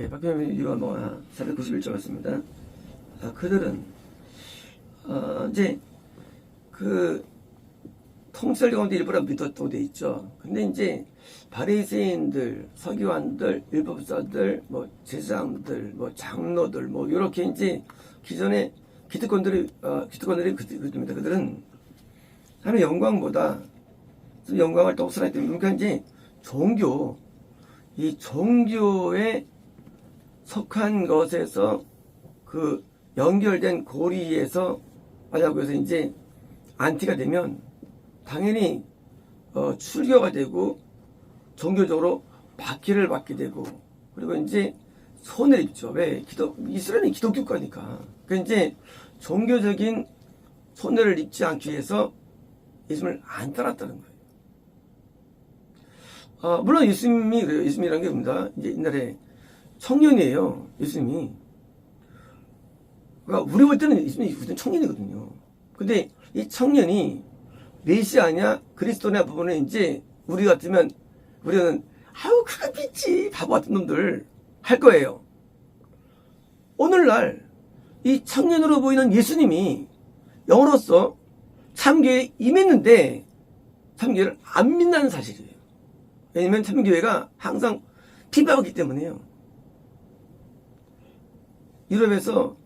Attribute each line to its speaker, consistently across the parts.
Speaker 1: 박해민 유아 491조 였습니다. 그들은 이제 그 통치자 가운데 일부라 믿었다고 돼 있죠. 근데 이제 바리새인들, 서기관들, 율법사들, 제사장들, 장로들, 이렇게 이제 기존의 기득권들이 그들입니다. 그들은 하나님의 영광보다 영광을 더 옥살하기 때문에, 그러니까 이제 이 종교에 속한 것에서 그 연결된 고리에서 하려고 해서 이제 안티가 되면 당연히 출교가 되고 종교적으로 박해를 받게 되고, 그리고 이제 손해를 입죠. 왜? 이스라엘은 기독교과니까. 그러니까 이제 종교적인 손해를 입지 않기 위해서 예수님을 안 따랐다는 거예요. 물론 예수님이 그래요. 예수님이라는 게 뭡니다. 이제 옛날에 청년이에요. 예수님이. 그러니까 우리 볼 때는 예수님이 청년이거든요. 근데 이 청년이 메시아냐 그리스도냐 부분은 이제 우리 같으면 우리는 그거 믿지 바보 같은 놈들 할 거예요. 오늘날 이 청년으로 보이는 예수님이 영으로서 참교회에 임했는데 참교회를 안 믿는 사실이에요. 왜냐면 참교회가 항상 비방하기 때문에요. 유럽에서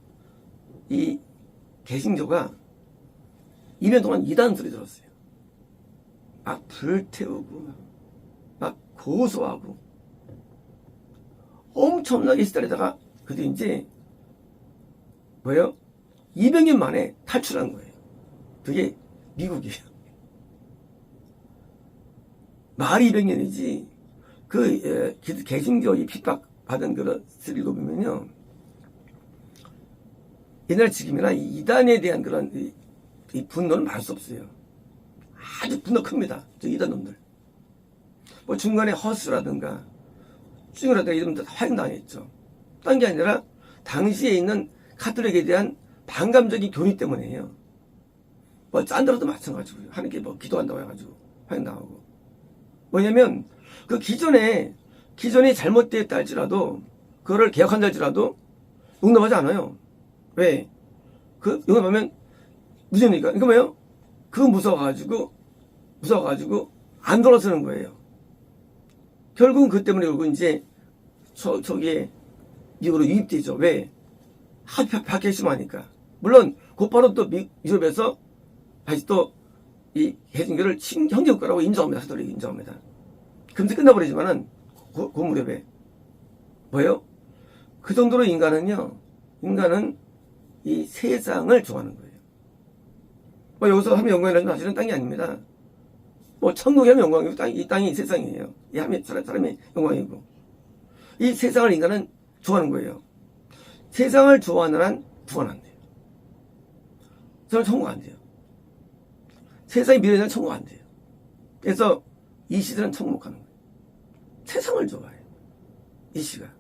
Speaker 1: 이 개신교가 2년 동안 이단 소리 들었어요. 막 불태우고 막 고소하고 엄청나게 시달리다가 그들이 이제 200년 만에 탈출한 거예요. 그게 미국이에요. 말이 200년이지 그 개신교의 핍박받은 그런 것을 읽어보면요, 옛날 지금이나 이단에 대한 그런 이 분노는 말할 수 없어요. 아주 분노 큽니다. 저 이단놈들. 중간에 허스라든가 쭈잉이라든가 이름들 다 확인당했죠. 딴 게 아니라 당시에 있는 카톨릭에 대한 반감적인 교리 때문에요. 짠더라도 마찬가지고요. 하나님께 기도한다고 해가지고 확인당하고. 뭐냐면 그 기존에 잘못되었다 할지라도 그거를 개혁한다 할지라도 용납하지 않아요. 왜? 용납하면 무죄니까. 그러니까 뭐예요? 그거 무서워가지고 안 돌아서는 거예요. 결국은 그 때문에 이제 저기에 미국으로 유입되죠. 왜? 박해 심하니까. 물론 곧바로 또 유럽에서 다시 또 이 개신교를 형제국가라고 인정합니다. 사도릭이 인정합니다. 금세 끝나버리지만은 그 무렵에 뭐예요? 그 정도로 인간은 이 세상을 좋아하는 거예요. 여기서 하면 영광이라는 건 사실은 땅이 아닙니다. 천국이 하면 영광이고 이 땅이 세상이에요. 이 하면 사람의 영광이고. 이 세상을 인간은 좋아하는 거예요. 세상을 좋아하는 한 구원 안 돼요. 저는 천국 안 돼요. 세상의 미래는 천국 안 돼요. 그래서 이 시대는 천국 못 가는 거예요. 세상을 좋아해요. 이 시가.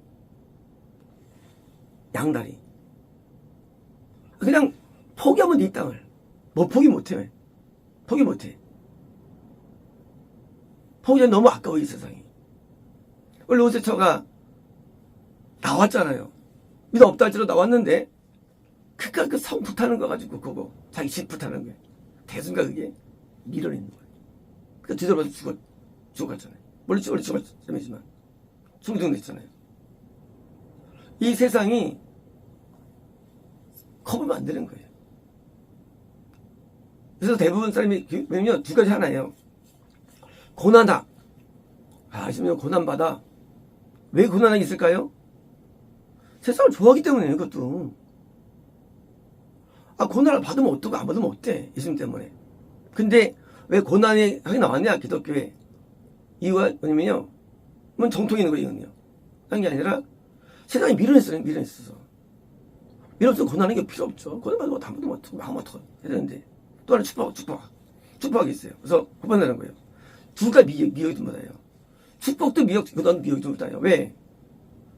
Speaker 1: 양다리. 그냥 포기하면 이 땅을. 포기 못해. 포기 못해. 포기하면 너무 아까워, 이 세상이. 원래 오세처가 나왔잖아요. 믿어 없다 할지라도 나왔는데, 그 성 불타는 거 가지고, 그거. 자기 집 불타는 게. 대순간 그게 밀어내는 거예요. 그러니까 뒤돌아서 죽어갔잖아요. 원래 죽었지만. 중등됐잖아요. 이 세상이 겁을 만드는 거예요. 그래서 대부분 사람이 보면 두 가지 하나예요. 고난다. 있으면 고난받아. 왜 고난이 있을까요? 세상을 좋아하기 때문이에요, 그것도. 고난을 받으면 어떡하고 안 받으면 어때? 예수님 때문에. 근데 왜 고난이 하게 나왔냐, 기독교에. 이유가 뭐냐면요. 정통이 있는 거예요, 이거는요. 딴 게 아니라 세상이 미련했어서. 미련 없으면 고난하는 게 필요 없죠. 고난 받으면 다 받으면 마음 어떡해. 해야 되는데. 또 하나 축복이 있어요. 그래서 고난하는 거예요. 둘 미역이 좀 받아요. 축복도 고난도 미역이 좀 받아요. 왜?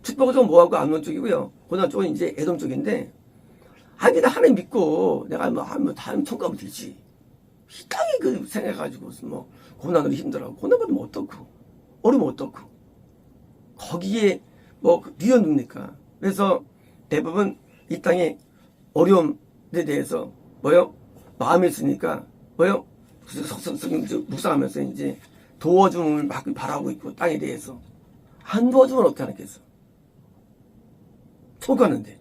Speaker 1: 축복은 좀 모하고 암론 쪽이고요. 고난 쪽은 이제 애돔 쪽인데, 그냥 하나님 믿고 내가 다음 천국 가면 되지. 이 땅에 생각해가지고 고난으로 힘들어하고 고난 받으면 어떻고 어려우면 어떻고 거기에 뛰어눕니까? 그래서 대부분 이 땅의 어려움에 대해서 마음이 있으니까 묵상하면서 이제 도와줌을 막 바라고 있고, 땅에 대해서 안 도와주면 어떻게 하겠어? 초가는데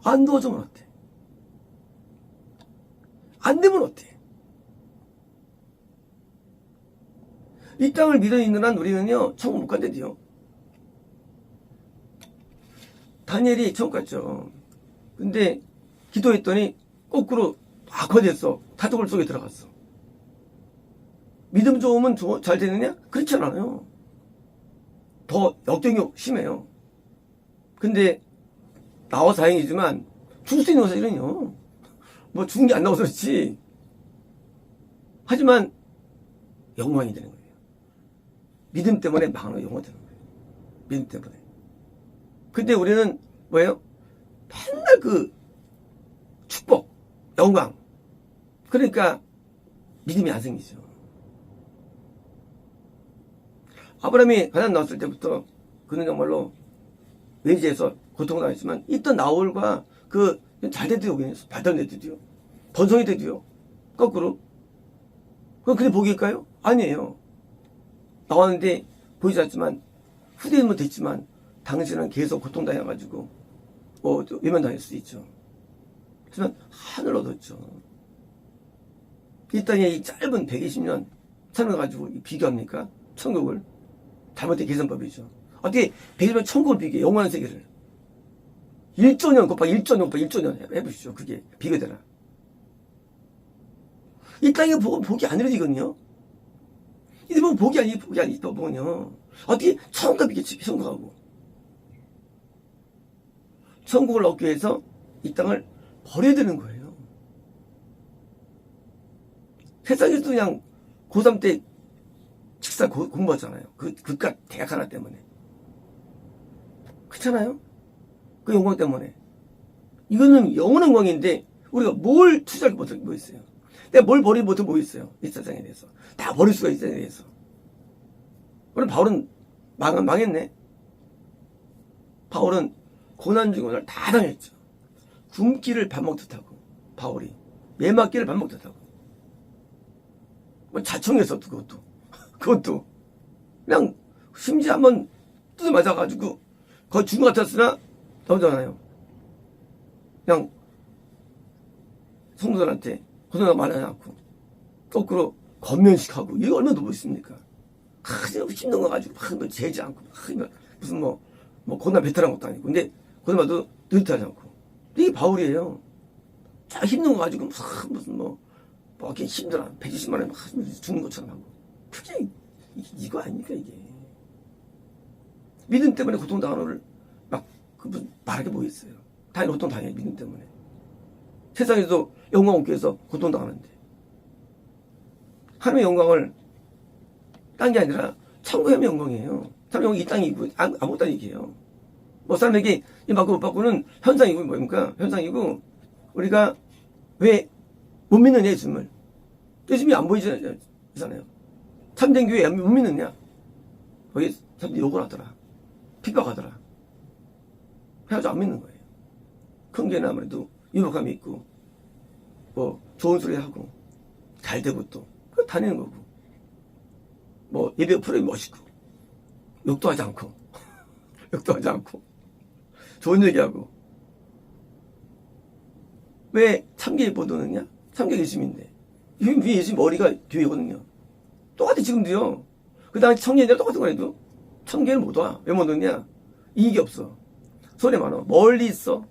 Speaker 1: 안 도와주면 어때? 안 되면 어때? 이 땅을 믿어 있는 한 우리는요 천국 못 간대요. 다니엘이 천국 갔죠. 근데 기도했더니 거꾸로 악화됐어. 타죽을 속에 들어갔어. 믿음 좋으면 잘 되느냐? 그렇지 않아요. 더 역경이 심해요. 근데 나와 다행이지만 죽을 수 있는 사실은요, 죽은 게 안 나와서 그렇지. 하지만 영광이 되는 거예요. 믿음 때문에 망하는 영광이 되는 거예요. 믿음 때문에. 근데 우리는 맨날 축복, 영광. 그러니까 믿음이 안 생기죠. 아브라함이 가나안 나왔을 때부터 그는 정말로 외지에서 고통을 당했지만 있던 나홀과 잘 되드요. 발달 되드요. 번성이 되드요. 거꾸로. 그건 그게 복일까요? 아니에요. 나왔는데 보이지 않지만 후대인은 됐지만 당신은 계속 고통당해가지고 외면당할 수 있죠. 하지만 하늘 얻었죠. 이 땅에 이 짧은 120년 사는 가지고 비교합니까? 천국을. 잘못된 계산법이죠. 어떻게 120년 천국을 비교해? 영원한 세계를. 1조 년 곱하기 1조 년 곱하기 1조 년 해보시죠. 그게 비교되나. 이 땅에 복이 안 이루어지거든요. 이 보면 복이 아니고 보면요. 어떻게 천국과 비교치 천국하고. 천국을 얻기 위해서 이 땅을 버려야 되는 거예요. 세상에서 그냥 고3 때 직사 공부하잖아요. 그깟 대학 하나 때문에. 그렇잖아요? 그 영광 때문에. 이거는 영원한 영광인데 우리가 뭘 투자할 게 뭐 있어요? 내가 뭘 버리지 못해 뭐 있어요? 이 세상에 대해서. 다 버릴 수가 있어야 대해서. 오늘 바울은 망했네. 바울은 고난 중에 오늘 다 당했죠. 굶기를 밥 먹듯 하고, 바울이. 매맞기를 밥 먹듯 하고. 자청했어, 그것도. 그냥, 심지어 한번 뜯어 맞아가지고, 거의 죽은 것 같았으나, 나오잖아요. 그냥, 성도들한테 고생을 많이 하지 않고, 거꾸로 건면식하고, 이거 얼마나 더 멋있습니까? 힘든 거 가지고, 재지 않고, 무슨 고난 베테랑 것도 아니고. 근데, 고난봐도 느긋하지 않고. 이게 바울이에요. 힘든 거 가지고, 이렇게 힘들어. 120만 원 죽는 것처럼 하고. 그게, 이거 아닙니까, 이게. 믿음 때문에 고통당하는 거를 말하게 뭐 있어요. 당연히 고통당해요, 믿음 때문에. 세상에서 영광 얻기 위해서 고통당하는데. 하나님의 영광을 딴 게 아니라, 천국의 영광이에요. 하나님의 영광이 이 땅이고, 아무것도 아니게요. 사람에게 이 받고 못 받고는 현상이고, 뭡니까? 현상이고, 우리가 왜 못 믿느냐, 예수님을. 예수님이 안 보이잖아요. 참된 교회 못 믿느냐? 거기 사람들이 욕을 하더라. 핍박하더라. 그래가지고 안 믿는 거예요. 큰 교회는 아무래도 유복함이 있고, 좋은 소리 하고, 잘 되고 또, 다니는 거고. 예배 프로그램이 멋있고, 욕도 하지 않고, 좋은 얘기하고. 왜 참교회 보도느냐? 참교회 예수님인데. 위에 예수님 머리가 뒤에거든요. 똑같아, 지금도요. 그 당시 청년들이랑 똑같은 거라도 청교회는 못 와. 왜 못 오냐? 이익이 없어. 손해 많아. 멀리 있어.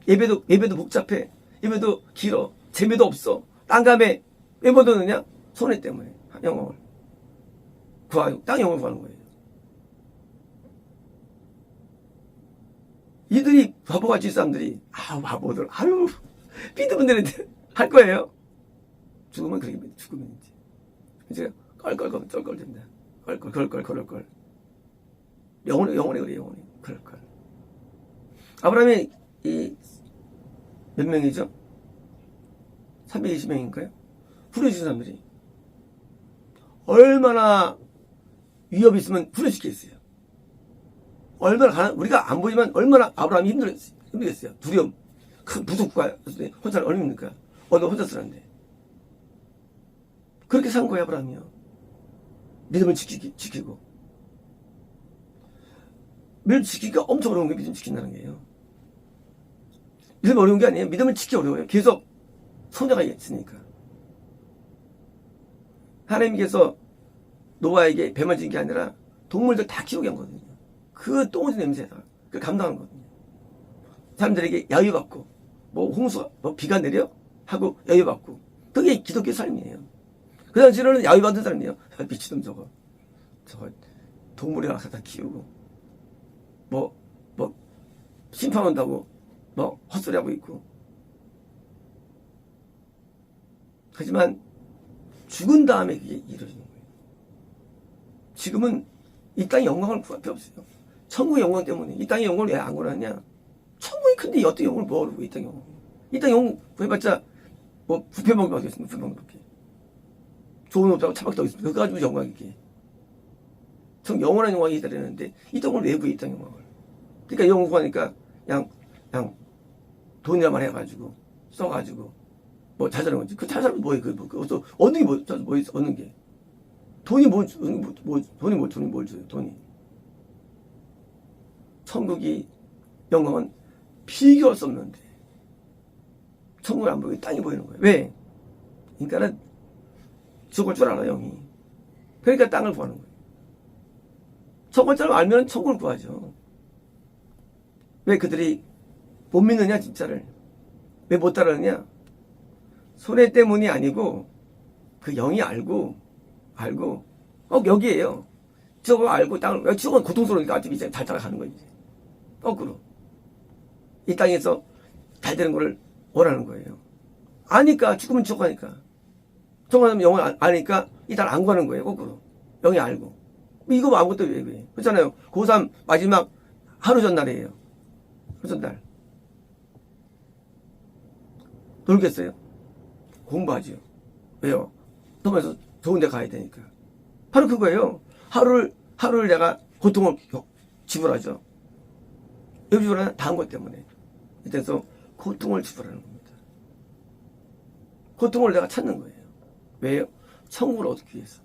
Speaker 1: 예배도 복잡해. 예배도 길어. 재미도 없어. 딴감에 왜 못 오느냐? 손해 때문에. 영광을. 땅 영광을 구하는 거예요. 이들이 바보같이 사람들이, 바보들, 믿으면 되는데, 할 거예요. 죽으면 그렇게, 죽으면 이제. 이제, 껄껄 된다. 껄껄. 영원히 그래, 영원히. 그럴걸. 아브라함이, 몇 명이죠? 320명인가요? 후려주신 사람들이. 얼마나 위협이 있으면 후려시켰어요. 우리가 안 보지만 얼마나 아브라함이 힘들겠어요. 두려움. 큰 부속과 혼자 얼마입니까? 어느 혼자 쓰는데. 그렇게 산 거야, 아브라함이요. 믿음을 지키고. 믿음 지키기가 엄청 어려운 게 믿음 지킨다는 거예요. 믿음 어려운 게 아니에요. 믿음을 지키기 어려워요. 계속 손해가 있으니까. 하나님께서 노아에게 배만 지은 게 아니라 동물들 다 키우게 한 거거든요. 그 똥오줌 냄새다. 그걸 감당한 거거든요. 사람들에게 야유받고, 홍수가, 비가 내려? 하고 야유받고. 그게 기독교 삶이에요. 그 당시에는 야유받은 사람이에요. 미친놈 저거. 동물이랑 갖다 키우고. 심판 온다고, 헛소리하고 있고. 하지만, 죽은 다음에 그게 이루어지는 거예요. 지금은 이 땅의 영광을 구할 필요 없어요. 천국의 영광 때문에. 이 땅의 영광을 왜 안 구하느냐? 천국이 큰데 이 어떤 영광을 모으고 이 땅의 영광. 이 땅의 영광 구해봤자, 부패 먹기 하겠습니다. 부패 먹기. 좋은 옷하고 차박도 있습니다. 그거 가지고 영광이게. 전 영원한 영광이 기다리는데, 이 땅을 왜 구해, 이 땅의 영광을. 그러니까 이 영광 구하니까, 그냥, 돈이라만 해가지고, 써가지고, 자잘한 거지. 그 자잘한 뭐예요? 얻는 게 얻는 게. 돈이 뭘 줘요, 돈이. 천국이, 영광은 비교할 수 없는데, 천국을 안 보이고 땅이 보이는 거예요. 왜? 그러니까는 죽을 줄 알아, 영이. 그러니까 땅을 구하는 거예요. 천국을 알면 천국을 구하죠. 왜 그들이 못 믿느냐, 진짜를. 왜 못 따르느냐? 손해 때문이 아니고, 그 영이 알고, 여기에요. 저거 알고 땅을, 저건 고통스러우니까 아직 이제 잘 따라가는 거지. 거꾸로. 이 땅에서 잘 되는 거를 원하는 거예요. 아니까, 죽으면 죽어가니까. 저거 영을 아니까, 이 땅을 안 구하는 거예요, 거꾸로. 영이 알고. 이거 아무것도 왜. 그렇잖아요. 고3 마지막 하루 전날이에요. 하루 전날. 놀겠어요? 공부하지요. 왜요? 더면서 좋은 데 가야 되니까. 바로 그거예요. 하루를 내가 고통을 지불하죠. 왜 지불하냐? 다한 것 때문에. 그래서 고통을 지불하는 겁니다. 고통을 내가 찾는 거예요. 왜요? 천국을 얻기 위해서.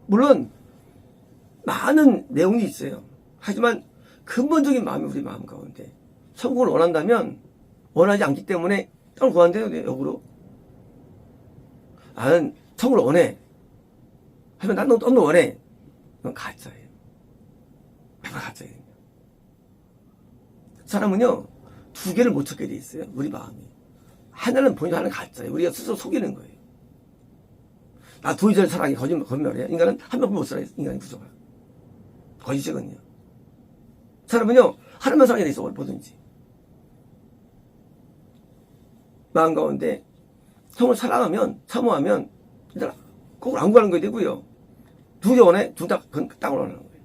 Speaker 1: 물론 많은 내용이 있어요. 하지만 근본적인 마음이 우리 마음 가운데 천국을 원한다면 원하지 않기 때문에 땅을 구한대요. 역으로. 나는 천국을 원해. 하지만 난 너무 원해. 그건 가짜예요. 가짜예요. 사람은요, 두 개를 못 찾게 돼 있어요. 우리 마음이. 하나는 본인, 하나는 가짜예요. 우리가 스스로 속이는 거예요. 나 도의절 사랑이 거짓말이에요. 인간은 한 명뿐 못 살아요. 인간의 구조가. 거짓이거든요. 사람은요, 하나만 사랑이 돼 있어. 뭐든지. 마음 가운데 형을 사랑하면, 사모하면, 일단 그걸 안 구하는 거야 되고요. 두 개 원해? 둘 다 땅을 원하는 거예요.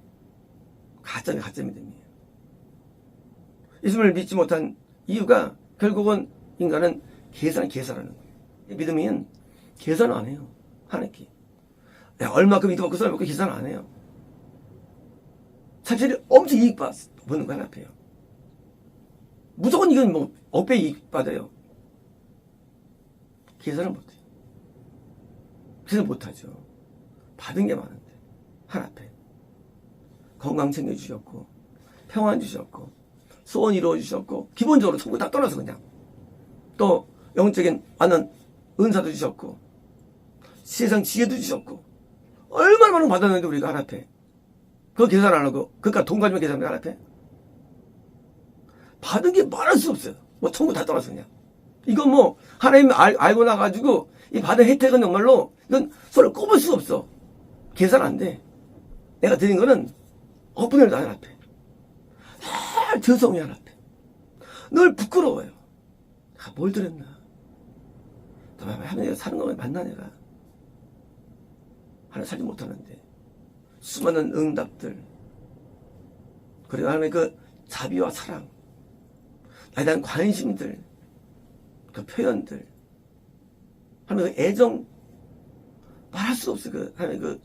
Speaker 1: 가짜 믿음이에요. 예수님을 믿지 못한 이유가 결국은 인간은 계산하는 거예요. 믿음은 계산 안 해요. 하나님께. 내가 얼마큼 믿어먹고 그 사람 먹고 계산 안 해요. 사실 엄청 이익 보는 거 하나 앞에요. 무조건 이건 억배 이익 받아요. 계산을 못해요. 그래서 못하죠. 받은 게 많은데 하나 앞에 건강 챙겨주셨고 평안 주셨고 소원 이루어주셨고 기본적으로 천국 다 떠나서 그냥 또 영적인 많은 은사도 주셨고 세상 지혜도 주셨고 얼마나 많은 거 받았는데 우리가 하나 앞에 그거 계산 안 하고 그러니까 돈 가지면 계산하면 하나 앞에 받은 게 말할 수 없어요. 천국 다 떠나서 그냥 이건 하나님 알고 나가지고 이 받은 혜택은 정말로 이건 서로 꼽을 수 없어. 계산 안 돼. 내가 드린 거는 엎분을 하나 앞에 저성이 하나 앞에 늘 부끄러워요. 뭘 드렸나. 하나님 사는 거면 만나 내가 하나 살지 못하는데 수많은 응답들 그리고 하나님의 그 자비와 사랑 나에 대한 관심들 그 표현들 하나님의 그 애정 말할 수 없어. 하나님의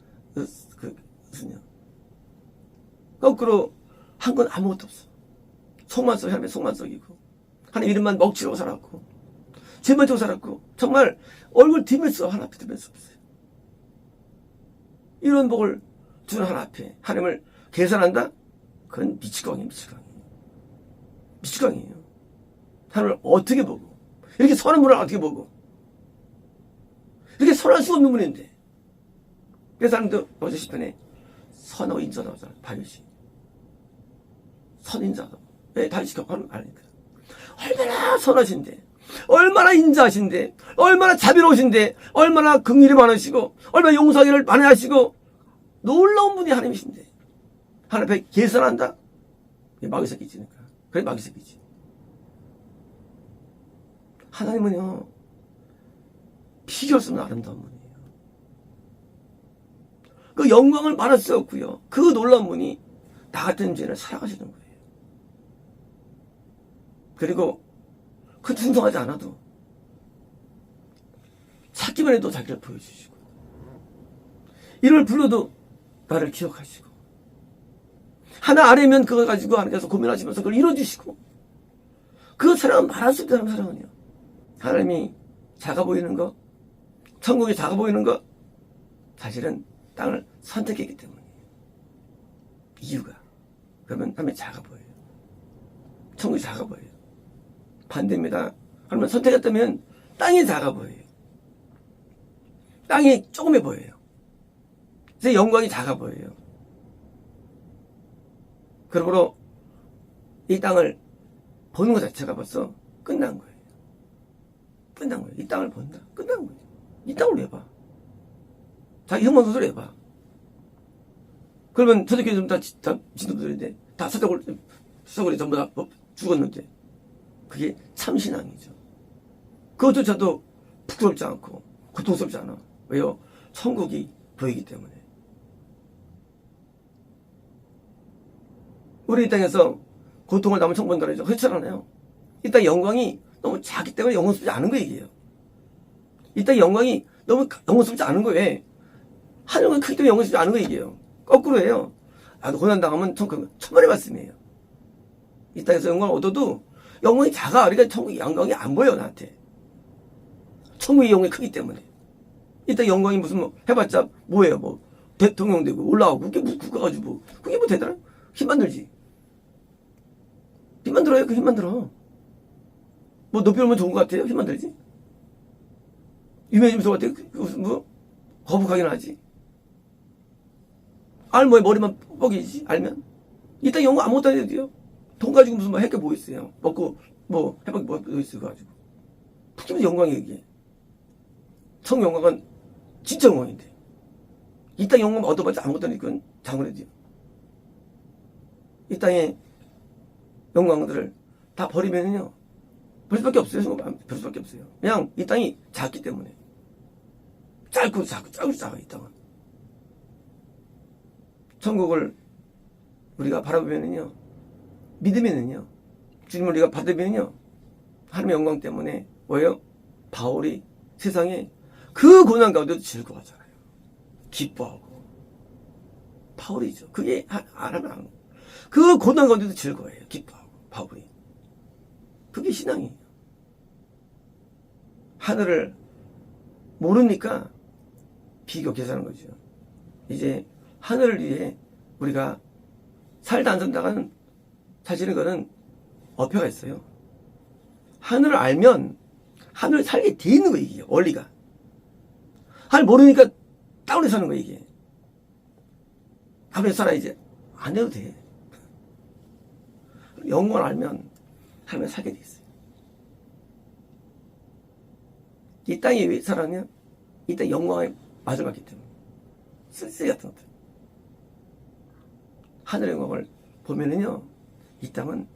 Speaker 1: 무슨요 거꾸로 한 건 아무것도 없어. 속만 썩, 하나님의 속만 썩이고, 하나님 이름만 먹칠하고 살았고, 죄만 지고 살았고, 정말 얼굴 뒤면서 하나 앞에 들면서 없어요. 이런 복을 주는 하나 앞에 하나님을 계산한다? 그건 미치광이에요, 미치광이. 미치광이에요. 하나님을 어떻게 보고, 이렇게 선한 분을 어떻게 보고, 이렇게 선할 수 없는 분인데. 그래서 사람도 어제 시편에 선하고 인자다 하잖아요. 다윗이. 선인자다. 왜 다윗이 격하는 거 아니까. 얼마나 선하신데, 얼마나 인자하신데, 얼마나 자비로우신데, 얼마나 긍휼이 많으시고, 얼마나 용서하기를 많이 하시고, 놀라운 분이 하나님이신데, 하나님 앞에 계산한다? 이게 마귀 새끼지니까. 그래, 마귀 새끼지. 하나님은요, 비교할 수 없는 아름다운 분이에요. 그 영광을 말할 수 없고요. 그 놀라운 분이 나 같은 죄인을 사랑하시는 거예요. 그리고 그 충성하지 않아도 찾기만 해도 자기를 보여주시고, 이름을 불러도 나를 기억하시고, 하나 아래면 그걸 가지고 하나님께서 고민하시면서 그걸 이뤄주시고, 그 사랑은 말할 수 없는 사랑은요. 하나님이 작아 보이는 것, 천국이 작아 보이는 것, 사실은 땅을 선택했기 때문이에요. 이유가. 그러면 하나님이 작아 보여요. 천국이 작아 보여요. 반대입니다. 하나님을 선택했다면 땅이 작아 보여요. 땅이 조그매 보여요. 그래서 영광이 작아 보여요. 그러므로 이 땅을 보는 것 자체가 벌써 끝난 거예요. 끝난 거예요. 이 땅을 본다. 끝난 거예요. 이 땅을 왜 봐? 자기 흉먼 소리 해봐. 그러면 초대교회 좀 다 진도들인데 다 사적으로 전부 다 죽었는데 그게 참신앙이죠. 그것조차도 부끄럽지 않고 고통스럽지 않아. 왜요? 천국이 보이기 때문에. 우리 이 땅에서 고통을 담은 천국은 가르죠. 그렇잖아요. 이 땅의 영광이 너무 작기 때문에 영광스럽지 않은 거 얘기예요. 이 땅의 영광이 너무 영광스럽지 않은 거예요. 왜? 하늘은 크기 때문에 영광스럽지 않은 거 얘기예요. 거꾸로 해요. 나도 고난당하면 천만의 말씀이에요. 이 땅에서 영광을 얻어도 영광이 작아. 그러니까 천국의 영광이 안 보여 나한테. 천국의 영광이 크기 때문에. 이 땅의 영광이 무슨 뭐 해봤자 뭐예요. 뭐 대통령 되고 올라오고 그게 뭐 국가가지고 그게 뭐 대단해? 힘만 들지. 힘만 들어요. 그 힘만 들어. 뭐 높이 오면 좋은 것 같아요. 힘만 들지. 유명해지면 좋은 것 같아요. 뭐 거북하긴 하지. 알모에 머리만 뻑이지. 알면 이 땅 영광 아무것도 안 해도 돼요. 돈 가지고 무슨 뭐 할게 뭐 있어요. 먹고 뭐 해먹기 뭐 있어 가지고. 푸기면 영광이에요 이게. 청 영광은 진짜 영광인데. 이 땅 영광 얻어봤자 아무것도 아니고 그건 장군이지요. 이 땅의 영광들을 다 버리면요. 별 수밖에 없어요. 별 수밖에 없어요. 그냥 이 땅이 작기 때문에. 짧고 작아 이 땅은. 천국을 우리가 바라보면은요. 믿으면은요. 주님을 우리가 받으면요. 하나님의 영광 때문에 뭐예요? 바울이 세상에 그 고난 가운데도 즐거워하잖아요. 기뻐하고. 바울이죠. 그게 안 하면 그 고난 가운데도 즐거워해요. 기뻐하고. 바울이. 그게 신앙이에요. 하늘을 모르니까 비교 계산하는 거죠. 이제 하늘을 위해 우리가 살다 안 산다가는 사실은 그거는 어폐가 있어요. 하늘을 알면 하늘을 살게 돼 있는 거예요. 이게 원리가. 하늘 모르니까 땅으로 사는 거예요. 이게. 하늘에 살아 이제 안 해도 돼. 영광을 알면 하늘에 살게 돼 있어요. 이 땅에 왜 살았냐? 이 땅 영광에 맛을 봤기 때문에. 쓸쓸히 같은 것들. 하늘의 영광을 보면은요, 이 땅은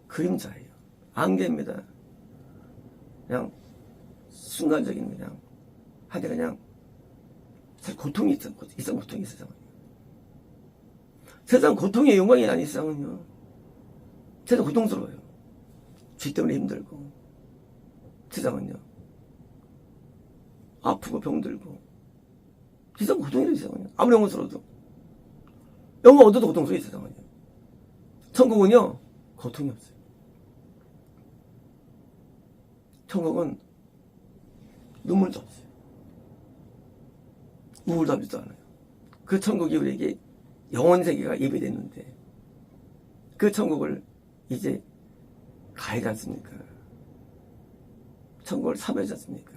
Speaker 1: 그림자예요. 안개입니다. 그냥 순간적인 그냥 하게 그냥 사실 고통이 있어 고통이 있어 세상은. 세상 고통의 영광이 아닌 세상은요. 세상 고통스러워요. 죄 때문에 힘들고 세상은요. 아프고 병들고 세상 고통이래요 세상은요. 아무리 영광스러워도 영광 얻어도 고통스러워요 세상은요. 천국은요, 고통이 없어요. 천국은 눈물도 없어요. 우울도 하지도 않아요. 그 천국이 우리에게 영원 세계가 예배됐는데 그 천국을 이제 가야지 않습니까? 천국을 사모하지 않습니까?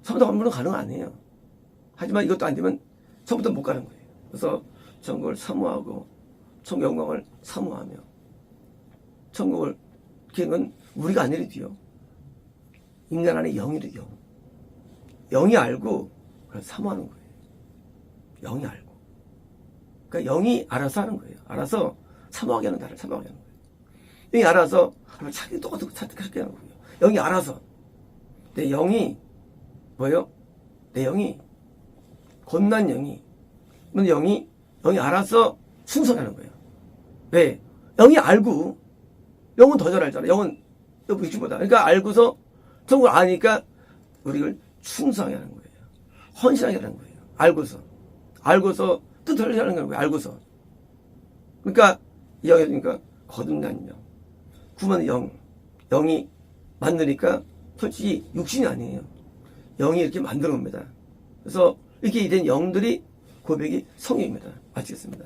Speaker 1: 처음부터 완전은 가능 아니에요. 하지만 이것도 안 되면 처음부터 못 가는 거예요. 그래서 천국을 사모하고 천국 영광을 사모하며 천국을 기는 우리가 아니래도요. 인간 안에 영이래 영. 영이 알고 그걸 사모하는 거예요. 영이 알고. 그러니까 영이 알아서 하는 거예요. 알아서 사모하게 하는 나를 사모하게 하는 거예요. 영이 알아서 자기 똑같은 그렇게 하는 거예요. 영이 알아서. 내 영이 뭐예요? 내 영이 겁난 영이 영이 알아서 충성하는 거예요. 왜? 영이 알고 영은 더 잘 알잖아. 영은 육신보다. 그러니까 알고서 천국을 아니까 우리를 충성하게 하는 거예요. 헌신하게 하는 거예요. 알고서 뜻을 하는 거예요. 알고서. 그러니까 이 영이 그러니까 거듭난 영, 구원 영이 만드니까 솔직히 육신이 아니에요. 영이 이렇게 만드는 겁니다. 그래서 이렇게 된 영들이 고백이 성령입니다. 마치겠습니다.